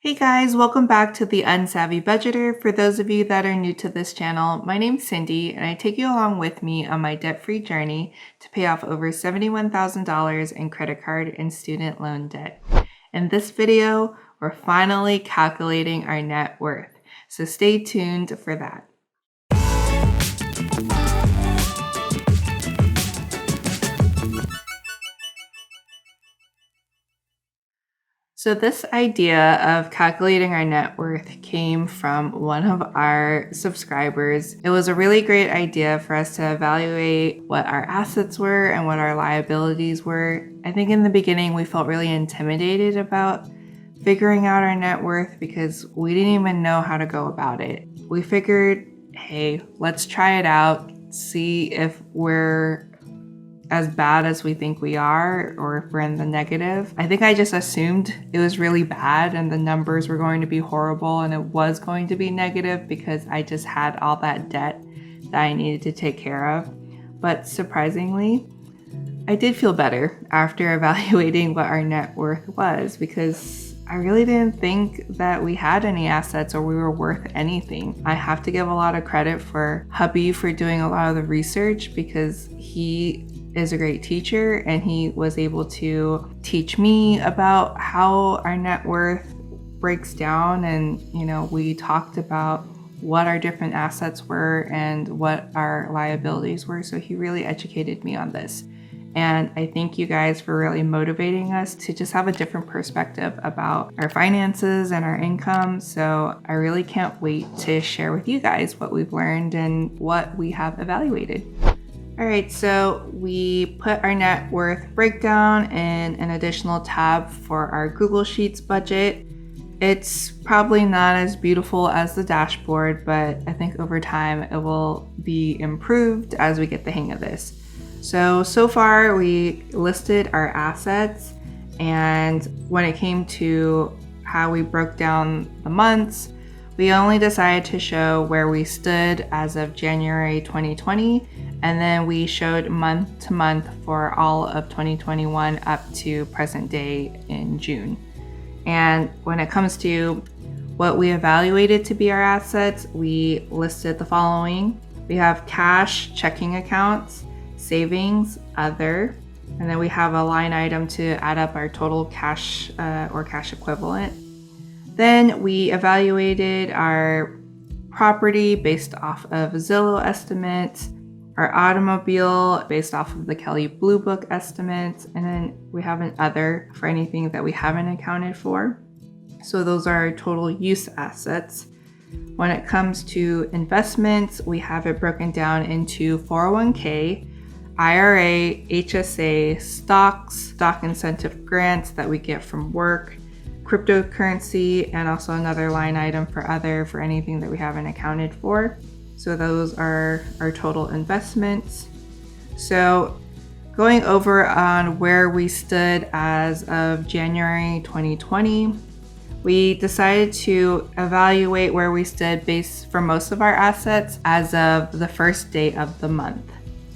Hey guys, welcome back to the Unsavvy Budgeter. For those of you that are new to this channel, my name's Cindy and I take you along with me on my debt-free journey to pay off over $71,000 in credit card and student loan debt. In this video, we're finally calculating our net worth, so stay tuned for that. So this idea of calculating our net worth came from one of our subscribers. It was a really great idea for us to evaluate what our assets were and what our liabilities were. I think in the beginning we felt really intimidated about figuring out our net worth because we didn't even know how to go about it. We figured, hey, let's try it out, see if we're as bad as we think we are, or if we're in the negative. I think I just assumed it was really bad and the numbers were going to be horrible and it was going to be negative because I just had all that debt that I needed to take care of. But surprisingly, I did feel better after evaluating what our net worth was because I really didn't think that we had any assets or we were worth anything. I have to give a lot of credit for hubby for doing a lot of the research because he is a great teacher and he was able to teach me about how our net worth breaks down, and we talked about what our different assets were and what our liabilities were. So he really educated me on this. And I thank you guys for really motivating us to just have a different perspective about our finances and our income. So I really can't wait to share with you guys what we've learned and what we have evaluated. All right, so we put our net worth breakdown in an additional tab for our Google Sheets budget. It's probably not as beautiful as the dashboard, but I think over time it will be improved as we get the hang of this. So far we listed our assets, and when it came to how we broke down the months, we only decided to show where we stood as of January 2020, and then we showed month to month for all of 2021 up to present day in June. And when it comes to what we evaluated to be our assets, we listed the following. We have cash, checking accounts, savings, other, and then we have a line item to add up our total cash or cash equivalent. Then we evaluated our property based off of Zillow estimates, our automobile based off of the Kelley Blue Book estimates, and then we have an other for anything that we haven't accounted for. So those are our total use assets. When it comes to investments, we have it broken down into 401k, IRA, HSA, stocks, stock incentive grants that we get from work, cryptocurrency, and also another line item for other for anything that we haven't accounted for. So those are our total investments. So going over on where we stood as of January 2020, we decided to evaluate where we stood based for most of our assets as of the first day of the month.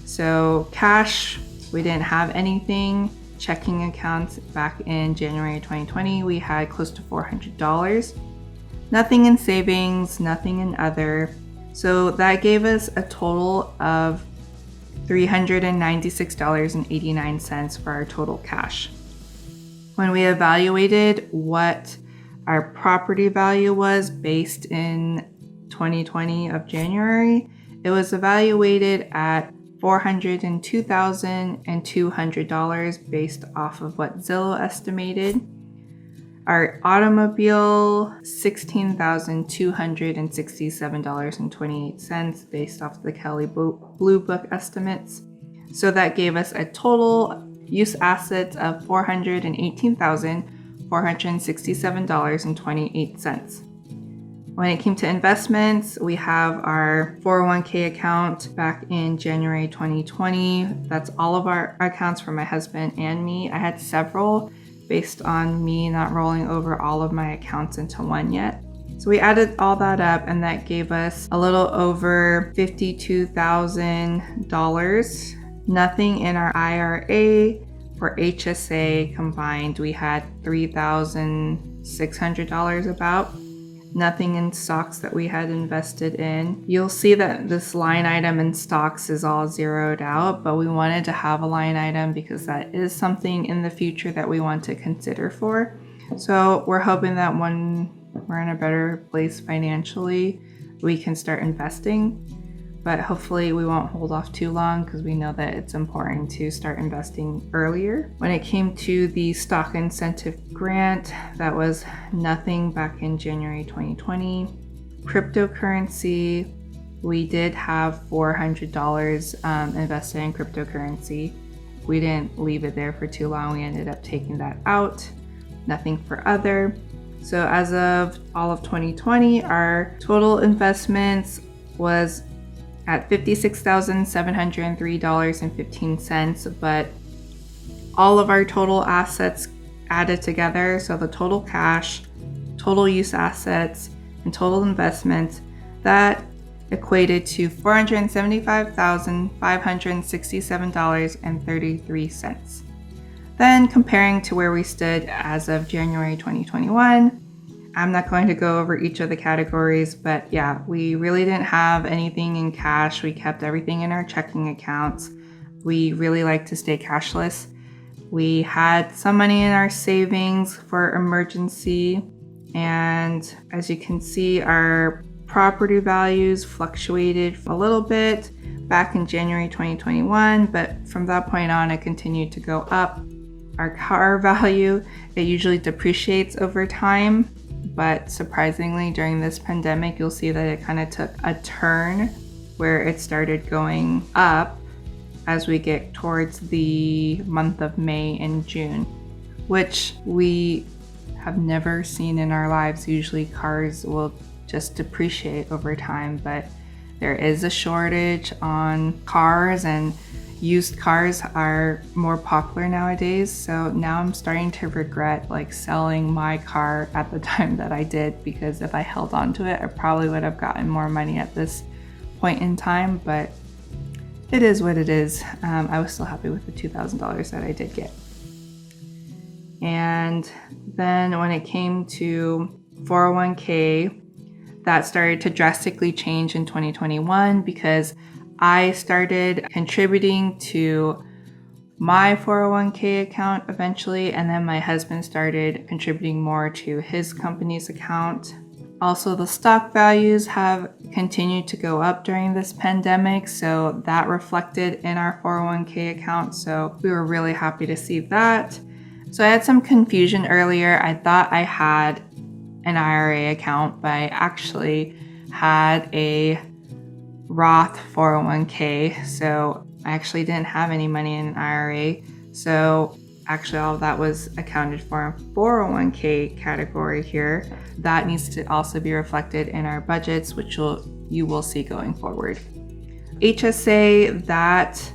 So cash, we didn't have anything. Checking accounts back in January 2020, we had close to $400. Nothing in savings, nothing in other. So that gave us a total of $396.89 for our total cash. When we evaluated what our property value was based in 2020 of January, it was evaluated at $402,200 based off of what Zillow estimated. Our automobile, $16,267.28 based off the Kelley Blue Book estimates. So that gave us a total use assets of $418,467.28. When it came to investments, we have our 401k account back in January 2020. That's all of our accounts for my husband and me. I had several based on me not rolling over all of my accounts into one yet. So we added all that up and that gave us a little over $52,000. Nothing in our IRA. For HSA combined, we had $3,000 $600 about. Nothing in stocks that we had invested in. You'll see that this line item in stocks is all zeroed out, but we wanted to have a line item because that is something in the future that we want to consider for. So we're hoping that when we're in a better place financially, we can start investing. But hopefully we won't hold off too long because we know that it's important to start investing earlier. When it came to the stock incentive grant, that was nothing back in January 2020. Cryptocurrency, we did have $400 invested in cryptocurrency. We didn't leave it there for too long. We ended up taking that out. Nothing for other. So as of all of 2020, our total investments was at $56,703.15, but all of our total assets added together, so the total cash, total use assets, and total investments, that equated to $475,567.33. Then comparing to where we stood as of January 2021, I'm not going to go over each of the categories, but yeah, we really didn't have anything in cash. We kept everything in our checking accounts. We really like to stay cashless. We had some money in our savings for emergency. And as you can see, our property values fluctuated a little bit back in January 2021, but from that point on, it continued to go up. Our car value, it usually depreciates over time. But surprisingly, during this pandemic, you'll see that it kind of took a turn where it started going up as we get towards the month of May and June, which we have never seen in our lives. Usually cars will just depreciate over time, but there is a shortage on cars and used cars are more popular nowadays. So now I'm starting to regret selling my car at the time that I did, because if I held on to it, I probably would have gotten more money at this point in time, but it is what it is. I was still happy with the $2,000 that I did get. And then when it came to 401k, that started to drastically change in 2021 because I started contributing to my 401k account eventually, and then my husband started contributing more to his company's account. Also, the stock values have continued to go up during this pandemic, so that reflected in our 401k account, so we were really happy to see that. So I had some confusion earlier. I thought I had an IRA account, but I actually had a Roth 401k, so I actually didn't have any money in an IRA. So actually all of that was accounted for in 401k category here. That needs to also be reflected in our budgets, which you will see going forward. HSA, that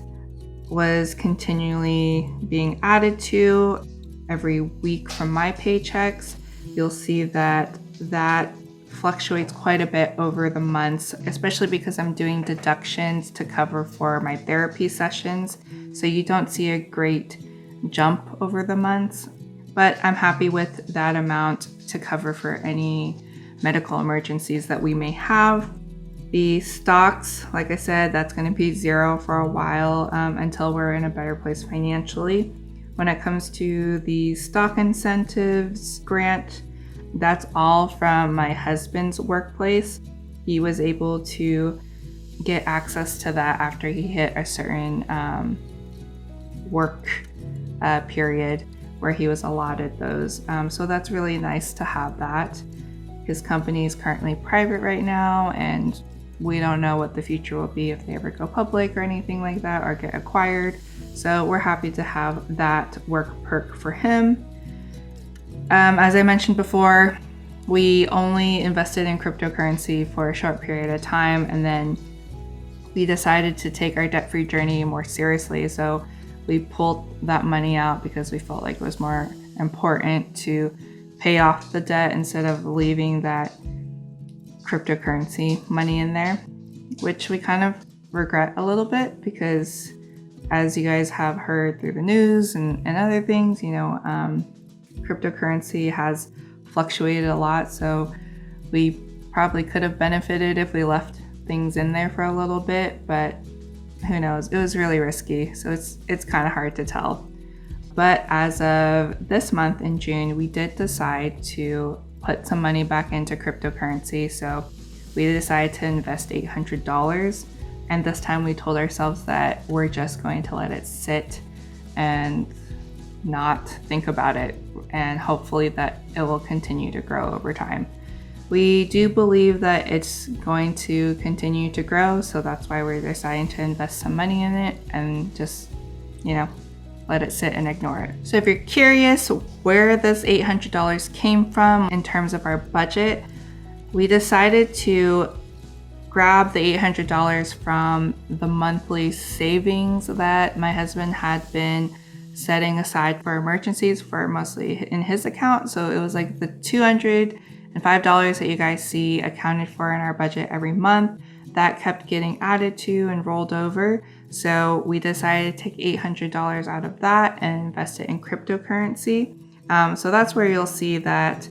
was continually being added to every week from my paychecks. You'll see that fluctuates quite a bit over the months, especially because I'm doing deductions to cover for my therapy sessions. So you don't see a great jump over the months, but I'm happy with that amount to cover for any medical emergencies that we may have. The stocks, like I said, that's going to be zero for a while until we're in a better place financially. When it comes to the stock incentives grant, that's all from my husband's workplace. He was able to get access to that after he hit a certain work period where he was allotted those. So that's really nice to have that. His company is currently private right now, and we don't know what the future will be if they ever go public or anything like that or get acquired. So we're happy to have that work perk for him. As I mentioned before, we only invested in cryptocurrency for a short period of time, and then we decided to take our debt-free journey more seriously. So we pulled that money out because we felt like it was more important to pay off the debt instead of leaving that cryptocurrency money in there, which we kind of regret a little bit because, as you guys have heard through the news and other things, cryptocurrency has fluctuated a lot. So we probably could have benefited if we left things in there for a little bit, but who knows? It was really risky. So it's kind of hard to tell. But as of this month in June, we did decide to put some money back into cryptocurrency. So we decided to invest $800. And this time we told ourselves that we're just going to let it sit and not think about it. And hopefully that it will continue to grow over time. We do believe that it's going to continue to grow. So that's why we're deciding to invest some money in it and just, let it sit and ignore it. So if you're curious where this $800 came from in terms of our budget, we decided to grab the $800 from the monthly savings that my husband had been setting aside for emergencies for mostly in his account. So it was like the $205 that you guys see accounted for in our budget every month that kept getting added to and rolled over. So we decided to take $800 out of that and invest it in cryptocurrency. So that's where you'll see that,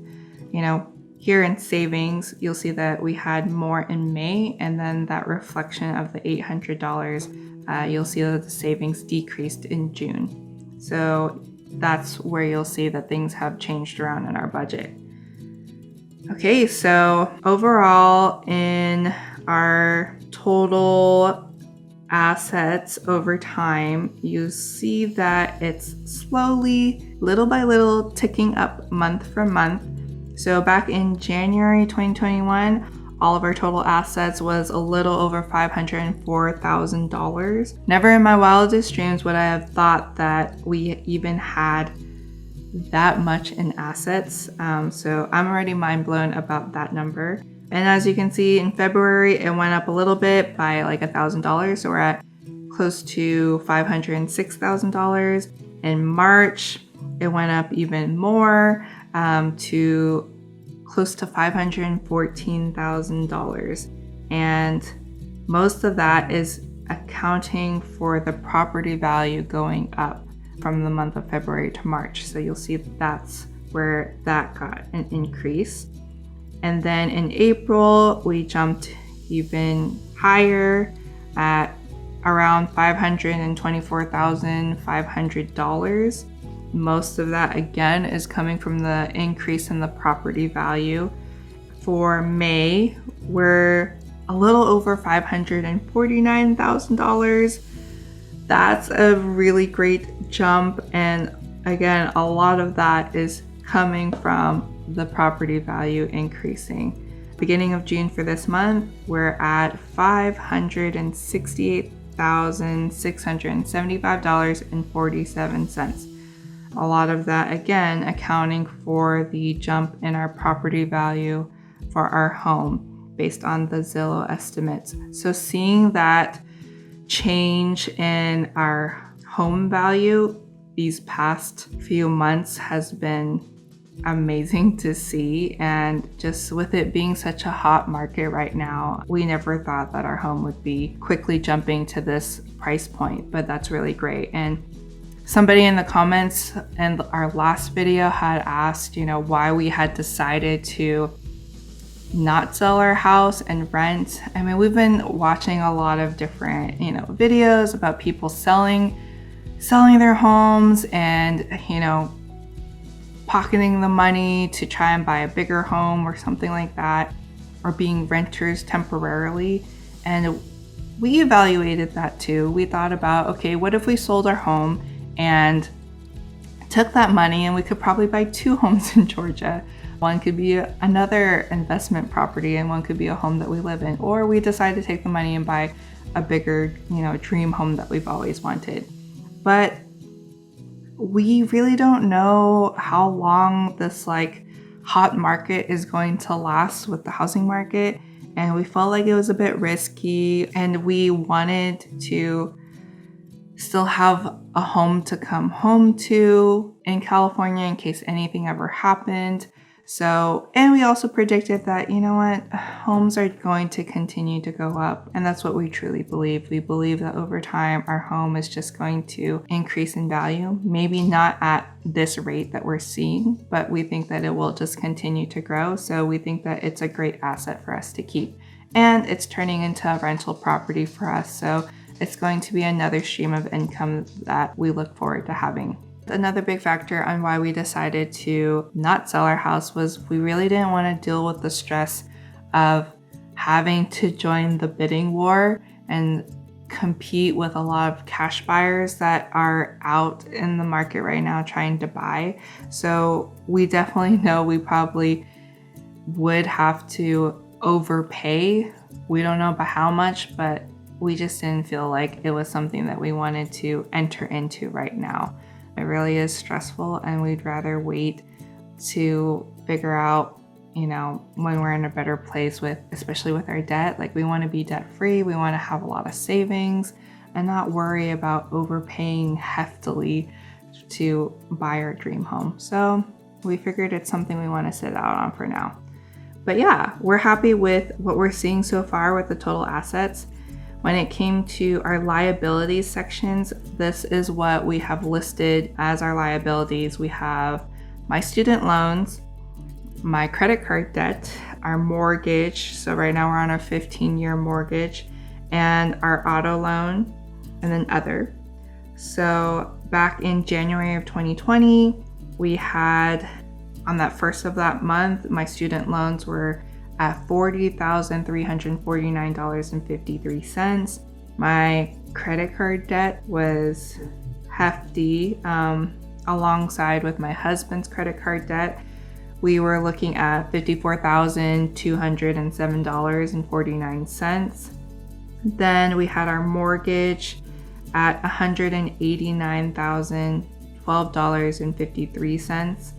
here in savings, you'll see that we had more in May, and then that reflection of the $800, you'll see that the savings decreased in June. So that's where you'll see that things have changed around in our budget. Okay, so overall in our total assets over time, you see that it's slowly, little by little, ticking up month from month. So back in January 2021, all of our total assets was a little over $504,000. Never in my wildest dreams would I have thought that we even had that much in assets. So I'm already mind blown about that number. And as you can see, in February, it went up a little bit by like $1,000. So we're at close to $506,000. In March, it went up even more to close to $514,000. And most of that is accounting for the property value going up from the month of February to March. So you'll see that's where that got an increase. And then in April, we jumped even higher at around $524,500. Most of that, again, is coming from the increase in the property value. For May, we're a little over $549,000. That's a really great jump. And again, a lot of that is coming from the property value increasing. Beginning of June for this month, we're at $568,675.47. A lot of that, again, accounting for the jump in our property value for our home based on the Zillow estimates. So seeing that change in our home value these past few months has been amazing to see. And just with it being such a hot market right now, we never thought that our home would be quickly jumping to this price point, but that's really great. And somebody in the comments in our last video had asked, why we had decided to not sell our house and rent. I mean, we've been watching a lot of different, videos about people selling their homes and, pocketing the money to try and buy a bigger home or something like that, or being renters temporarily. And we evaluated that too. We thought about, okay, what if we sold our home and took that money and we could probably buy 2 homes in Georgia. One could be another investment property and one could be a home that we live in. Or we decide to take the money and buy a bigger, dream home that we've always wanted. But we really don't know how long this hot market is going to last with the housing market. And we felt like it was a bit risky, and we wanted to still have a home to come home to in California in case anything ever happened. So, and we also predicted that, you know what, homes are going to continue to go up. And that's what we truly believe. We believe that over time, our home is just going to increase in value. Maybe not at this rate that we're seeing, but we think that it will just continue to grow. So we think that it's a great asset for us to keep. And it's turning into a rental property for us. So it's going to be another stream of income that we look forward to having. Another big factor on why we decided to not sell our house was we really didn't want to deal with the stress of having to join the bidding war and compete with a lot of cash buyers that are out in the market right now trying to buy. So we definitely know we probably would have to overpay. We don't know by how much, but we just didn't feel like it was something that we wanted to enter into right now. It really is stressful, and we'd rather wait to figure out, when we're in a better place especially with our debt. Like, we want to be debt free. We want to have a lot of savings and not worry about overpaying heftily to buy our dream home. So we figured it's something we want to sit out on for now. But yeah, we're happy with what we're seeing so far with the total assets. When it came to our liabilities sections, this is what we have listed as our liabilities. We have my student loans, my credit card debt, our mortgage. So right now we're on a 15-year mortgage, and our auto loan, and then other. So back in January of 2020, we had, on that first of that month, my student loans were at $40,349.53. My credit card debt was hefty, alongside with my husband's credit card debt. We were looking at $54,207.49. Then we had our mortgage at $189,012.53.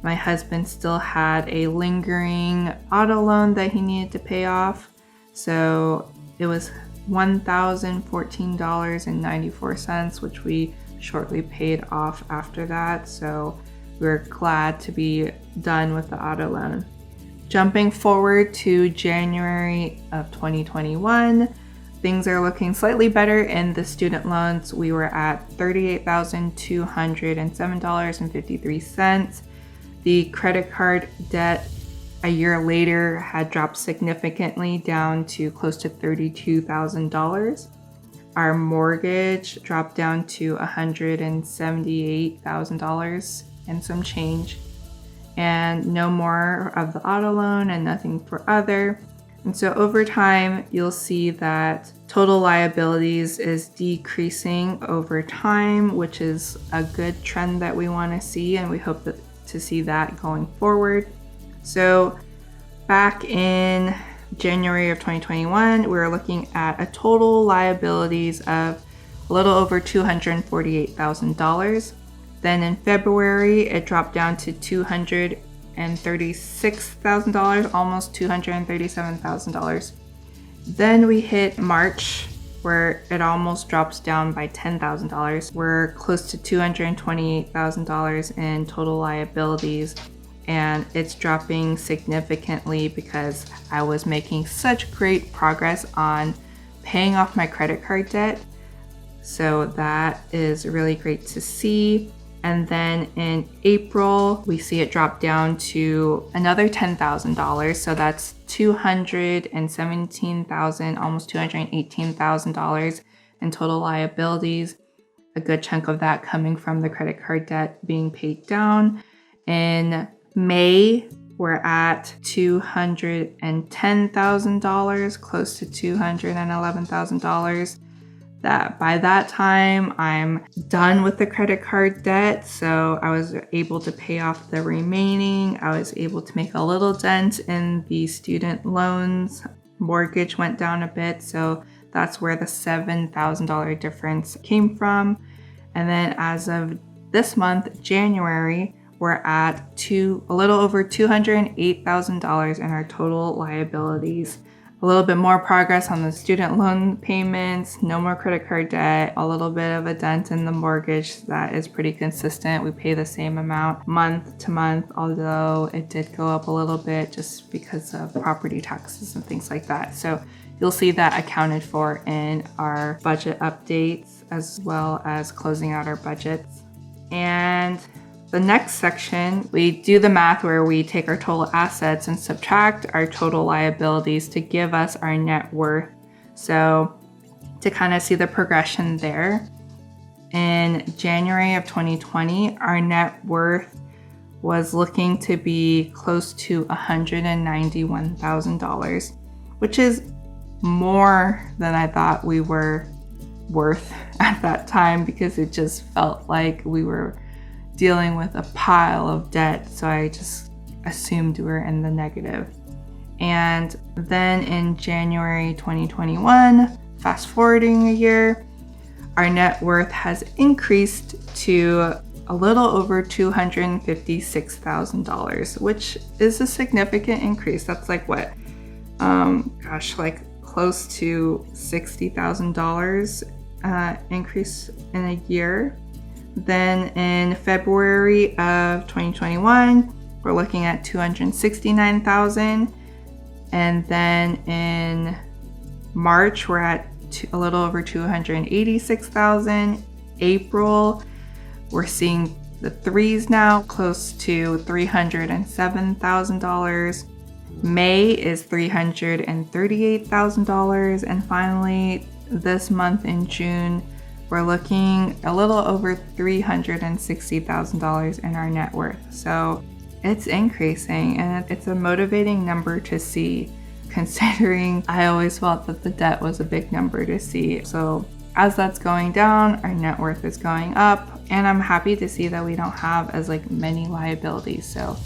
My husband still had a lingering auto loan that he needed to pay off. So it was $1,014.94, which we shortly paid off after that. So we're glad to be done with the auto loan. Jumping forward to January of 2021, things are looking slightly better in the student loans. We were at $38,207.53. The credit card debt a year later had dropped significantly down to close to $32,000. Our mortgage dropped down to $178,000 and some change. And no more of the auto loan and nothing for other. And so over time, you'll see that total liabilities is decreasing over time, which is a good trend that we want to see, and we hope to see that going forward. So back in January of 2021, we were looking at a total liabilities of a little over $248,000. Then in February, it dropped down to $236,000, almost $237,000. Then we hit March, where it almost drops down by $10,000. We're close to $228,000 in total liabilities, and it's dropping significantly because I was making such great progress on paying off my credit card debt. So that is really great to see. And then in April, we see it drop down to another $10,000. So that's $217,000, almost $218,000 in total liabilities. A good chunk of that coming from the credit card debt being paid down. In May, we're at $210,000, close to $211,000. That by that time, I'm done with the credit card debt. So I was able to pay off the remaining. I was able to make a little dent in the student loans. Mortgage went down a bit. So that's where the $7,000 difference came from. And then as of this month, January, we're at a little over $208,000 in our total liabilities, a little bit more progress on the student loan payments, no more credit card debt, a little bit of a dent in the mortgage that is pretty consistent. We pay the same amount month to month, although it did go up a little bit just because of property taxes and things like that. So you'll see that accounted for in our budget updates as well as closing out our budgets. And the next section, we do the math where we take our total assets and subtract our total liabilities to give us our net worth. So to kind of see the progression there, in January of 2020, our net worth was looking to be close to $191,000, which is more than I thought we were worth at that time, because it just felt like we were dealing with a pile of debt. So I just assumed we were in the negative. And then in January 2021, fast forwarding a year, our net worth has increased to a little over $256,000, which is a significant increase. That's like what? Like close to $60,000 increase in a year. Then in February of 2021, we're looking at $269,000. And then in March, we're at a little over $286,000. April, we're seeing the threes now, close to $307,000. May is $338,000. And finally, this month in June, we're looking a little over $360,000 in our net worth. So it's increasing, and it's a motivating number to see, considering I always felt that the debt was a big number to see. So as that's going down, our net worth is going up, and I'm happy to see that we don't have as many liabilities. So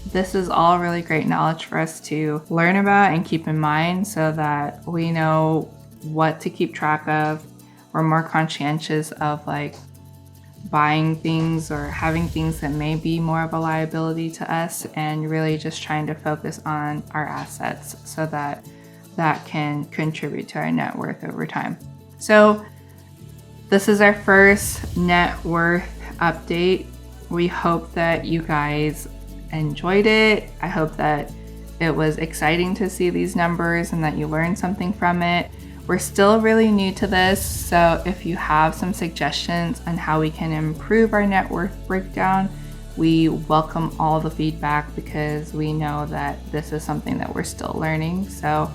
this is all really great knowledge for us to learn about and keep in mind, so that we know what to keep track of. We're more conscientious of buying things or having things that may be more of a liability to us, and really just trying to focus on our assets so that that can contribute to our net worth over time. So this is our first net worth update. We hope that you guys enjoyed it. I hope that it was exciting to see these numbers and that you learned something from it. We're still really new to this, so if you have some suggestions on how we can improve our net worth breakdown, we welcome all the feedback, because we know that this is something that we're still learning. So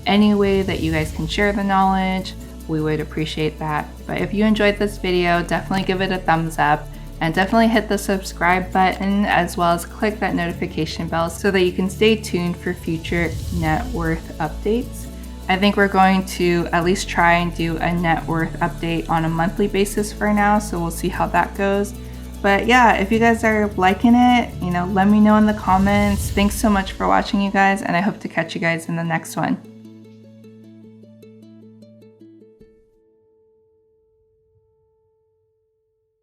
any way that you guys can share the knowledge, we would appreciate that. But if you enjoyed this video, definitely give it a thumbs up, and definitely hit the subscribe button, as well as click that notification bell so that you can stay tuned for future net worth updates. I think we're going to at least try and do a net worth update on a monthly basis for now, so we'll see how that goes. But yeah, if you guys are liking it, let me know in the comments. Thanks so much for watching, you guys, and I hope to catch you guys in the next one.